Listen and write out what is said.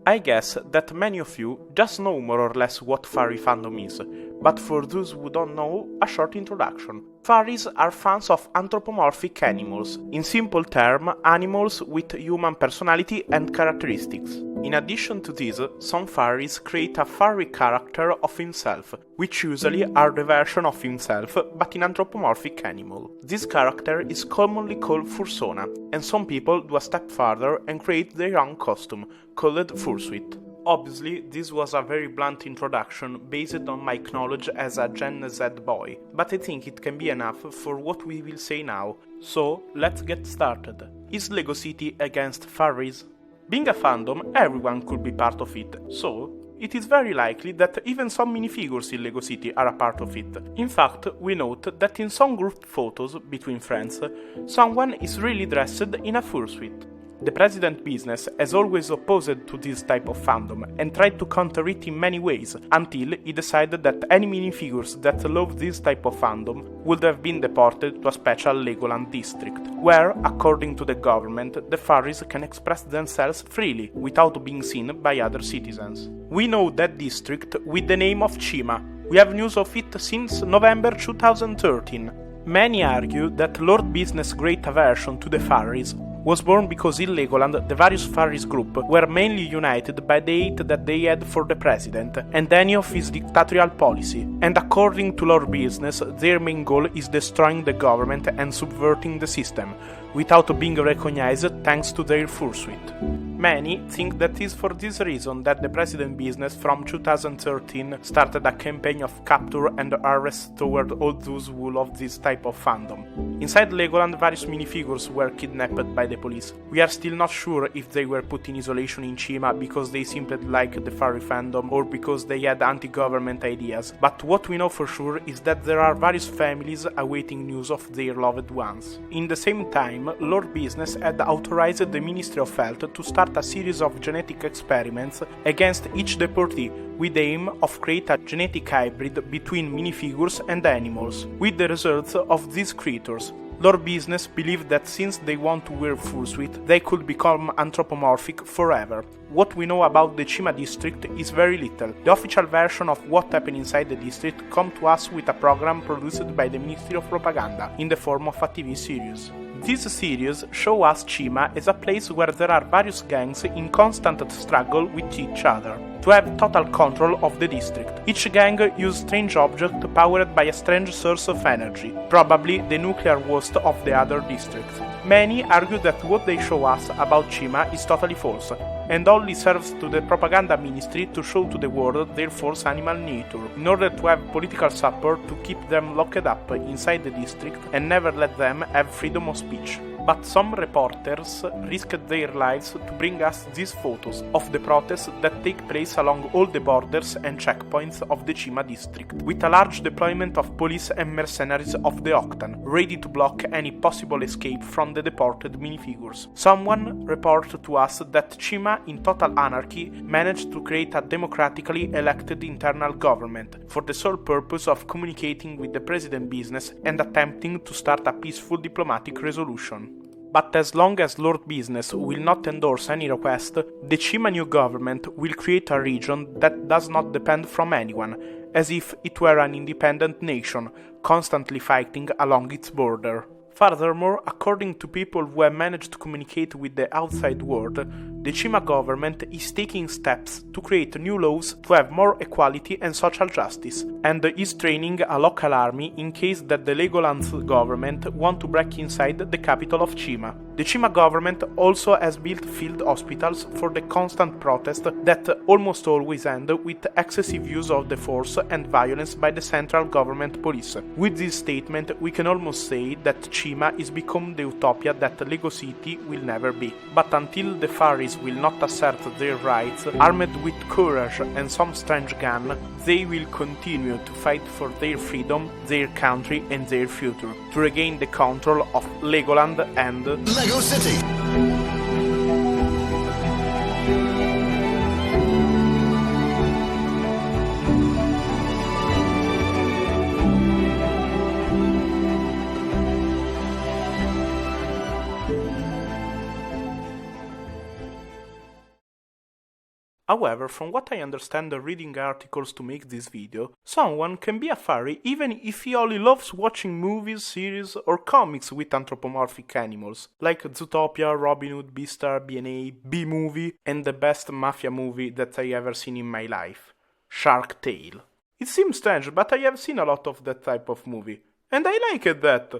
I guess that many of you just know more or less what furry fandom is, but for those who don't know, a short introduction. Furries are fans of anthropomorphic animals, in simple terms, animals with human personality and characteristics. In addition to this, some furries create a furry character of himself, which usually are the version of himself but in anthropomorphic animal. This character is commonly called fursona, and some people do a step further and create their own costume, called fursuit. Obviously, this was a very blunt introduction based on my knowledge as a Gen Z boy, but I think it can be enough for what we will say now. So, let's get started. Is LEGO City against furries? Being a fandom, everyone could be part of it, so it is very likely that even some minifigures in LEGO City are a part of it. In fact, we note that in some group photos between friends, someone is really dressed in a fursuit. The president business has always opposed to this type of fandom and tried to counter it in many ways, until he decided that any minifigures that love this type of fandom would have been deported to a special Legoland district, where, according to the government, the furries can express themselves freely, without being seen by other citizens. We know that district with the name of Chima. We have news of it since November 2013. Many argue that Lord Business' great aversion to the furries was born because in Legoland the various furries group were mainly united by the hate that they had for the president and any of his dictatorial policy, and according to Lord Business, their main goal is destroying the government and subverting the system, without being recognized thanks to their fursuit. Many think that it is for this reason that the president business from 2013 started a campaign of capture and arrest toward all those who love this type of fandom. Inside Legoland, various minifigures were kidnapped by the police. We are still not sure if they were put in isolation in Chima because they simply liked the furry fandom or because they had anti-government ideas, but what we know for sure is that there are various families awaiting news of their loved ones. In the same time, Lord Business had authorized the Ministry of Health to start a series of genetic experiments against each deportee with the aim of create a genetic hybrid between minifigures and animals. With the results of these creatures, Lord Business believed that since they want to wear fursuit, they could become anthropomorphic forever. What we know about the Chima district is very little. The official version of what happened inside the district comes to us with a program produced by the Ministry of Propaganda in the form of a TV series. This series shows us Chima as a place where there are various gangs in constant struggle with each other to have total control of the district. Each gang uses strange objects powered by a strange source of energy, probably the nuclear waste of the other districts. Many argue that what they show us about Chima is totally false, and only serves to the propaganda ministry to show to the world their false animal nature, in order to have political support to keep them locked up inside the district and never let them have freedom of speech. But some reporters risked their lives to bring us these photos of the protests that take place along all the borders and checkpoints of the Chima district, with a large deployment of police and mercenaries of the Octan, ready to block any possible escape from the deported minifigures. Someone reported to us that Chima, in total anarchy, managed to create a democratically elected internal government for the sole purpose of communicating with the president business and attempting to start a peaceful diplomatic resolution. But as long as Lord Business will not endorse any request, the Chima new government will create a region that does not depend from anyone, as if it were an independent nation, constantly fighting along its border. Furthermore, according to people who have managed to communicate with the outside world, the Chima government is taking steps to create new laws to have more equality and social justice, and is training a local army in case that the Legoland's government want to break inside the capital of Chima. The Chima government also has built field hospitals for the constant protest that almost always end with excessive use of the force and violence by the central government police. With this statement, we can almost say that Chima is become the utopia that LEGO City will never be. But until the furries will not assert their rights, armed with courage and some strange gun, they will continue to fight for their freedom, their country and their future, to regain the control of Legoland and LEGO City. However, from what I understand reading articles to make this video, someone can be a furry even if he only loves watching movies, series, or comics with anthropomorphic animals, like Zootopia, Robin Hood, Beastar, B&A, B-Movie, and the best mafia movie that I ever seen in my life, Shark Tale. It seems strange, but I have seen a lot of that type of movie, and I liked that.